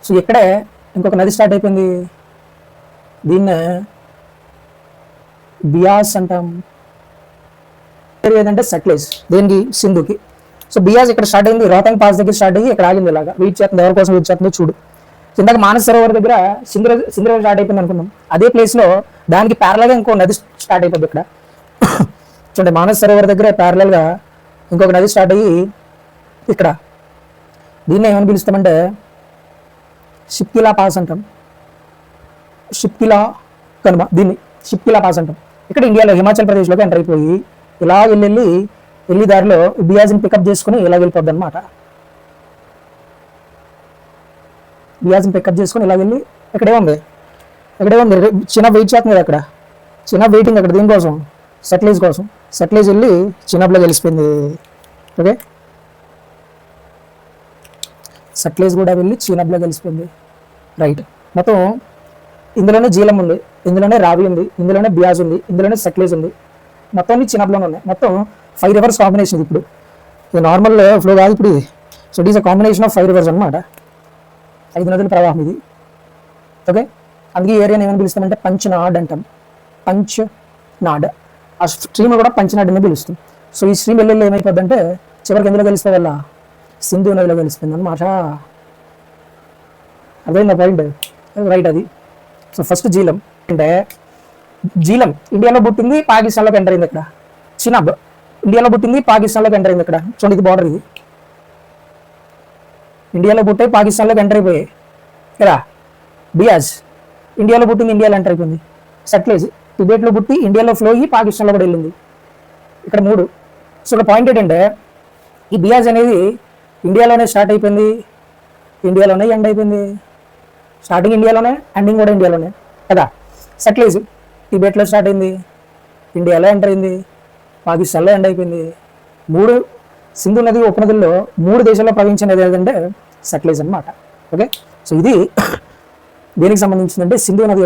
So ఇక్కడే ఇంకొక నది స్టార్ట్ అయిపోయింది, దీన్నే బియాస్ అంటాం. ఏదంటే సట్లెజ్, దేనికి? సింధుకి. సో బియాస్ ఇక్కడ స్టార్ట్ అయింది, రోహతాంగ్ పాస్ దగ్గర స్టార్ట్ అయ్యి ఇక్కడ ఆగింది. ఇలాగా వెయిట్ చేస్తుంది, ఎవరి కోసం వెయిట్ చేస్తుందో చూడు. కిందకి మానస సరోవర్ దగ్గర సింధు స్టార్ట్ అయిపోయింది అనుకున్నాం, అదే ప్లేస్లో దానికి ప్యారలల్గా ఇంకో నది స్టార్ట్ అయిపోద్ది ఇక్కడ. చూడండి, మానస సరోవర్ దగ్గర ప్యారలల్గా ఇంకొక నది స్టార్ట్ అయ్యి ఇక్కడ, దీన్ని ఏమని పిలుస్తామంటే షిప్కిలా పాస్ అంటాం. షిప్కిలా కనుమ, దీన్ని షిప్కిలా పాస్ అంటాం. ఇక్కడ ఇండియాలో హిమాచల్ ప్రదేశ్లోకి ఎంటర్ అయిపోయి ఇలా వెళ్ళి దారిలో బియాజ్ని పికప్ చేసుకుని ఇలా వెళ్ళిపోద్ది అనమాట. బియాజ్ని పికప్ చేసుకుని ఇలా వెళ్ళి ఇక్కడే ఉంది చిన్న వెయిట్ చేస్తుంది అక్కడ, చిన్న వెయిటింగ్ అక్కడ దీనికోసం, సట్లెజ్ కోసం. సట్లెజ్ వెళ్ళి చిన్నబ్లో కలిసిపోయింది. ఓకే, సట్లెజ్ కూడా వెళ్ళి చిన్నబ్లో కలిసిపోయింది. రైట్, మొత్తం ఇందులోనే జీలం ఉంది, ఇందులోనే రావి ఉంది, ఇందులోనే బియాజ్ ఉంది, ఇందులోనే సట్లెజ్ ఉంది, మొత్తం చిన్నబ్లోనే ఉన్నాయి. మొత్తం 5 రివర్స్ కాంబినేషన్. ఇప్పుడు ఇది నార్మల్ ఫ్లో కాదు ఇప్పుడు ఇది. So it is a combination of 5 reverse అనమాట, 5 నదుల ప్రవాహం ఇది. ఓకే, అందుకే ఈ ఏరియాని ఏమని పిలుస్తామంటే పంచ్నాడ్ అంటాం. పంచ్నాడ్, ఆ స్ట్రీమ్ కూడా పంచ్నాడ్ అని పిలుస్తాం. సో ఈ స్ట్రీమ్ వెళ్ళి ఏమైపోద్ది అంటే చివరికి ఎందులో కలిస్తే వల్ల సింధు నదిలో కలిసిపోయింది అనమాట. అర్థమైందా పాయింట్? రైట్, అది. సో ఫస్ట్ జీలం అంటే, జీలం ఇండియాలో పుట్టింది, పాకిస్తాన్లోకి ఎంటర్ అయింది. ఇక్కడ చినాబ్ ఇండియాలో పుట్టింది, పాకిస్తాన్లోకి ఎంటర్ అయింది. ఇక్కడ చూడండి, ఇది బార్డర్, ఇది ఇండియాలో పుట్టే పాకిస్తాన్లోకి ఎంటర్ అయిపోయాయి కదా. బియాజ్ ఇండియాలో పుట్టింది, ఇండియాలో ఎంటర్ అయిపోయింది. సట్లెజ్ టిబెట్లో పుట్టి ఇండియాలో ఫ్లో అయ్యి పాకిస్తాన్లో కూడా వెళ్ళింది. ఇక్కడ 3. సో ఇక్కడ పాయింట్ ఏంటంటే ఈ బియాజ్ అనేది ఇండియాలోనే స్టార్ట్ అయిపోయింది, ఇండియాలోనే ఎండ్ అయిపోయింది. స్టార్టింగ్ ఇండియాలోనే, ఎండింగ్ కూడా ఇండియాలోనే కదా. సట్లెజ్ టిబెట్లో స్టార్ట్ అయింది, ఇండియాలో ఎంటర్ అయింది, పాకిస్తాన్లో ఎండ్ అయిపోయింది. 3 సింధు నది ఉపనదుల్లో 3 దేశాల్లో ప్రవహించిన నది ఏదంటే సట్లెజ్ అనమాట. ఓకే, సో ఇది దేనికి సంబంధించిందంటే సింధు నది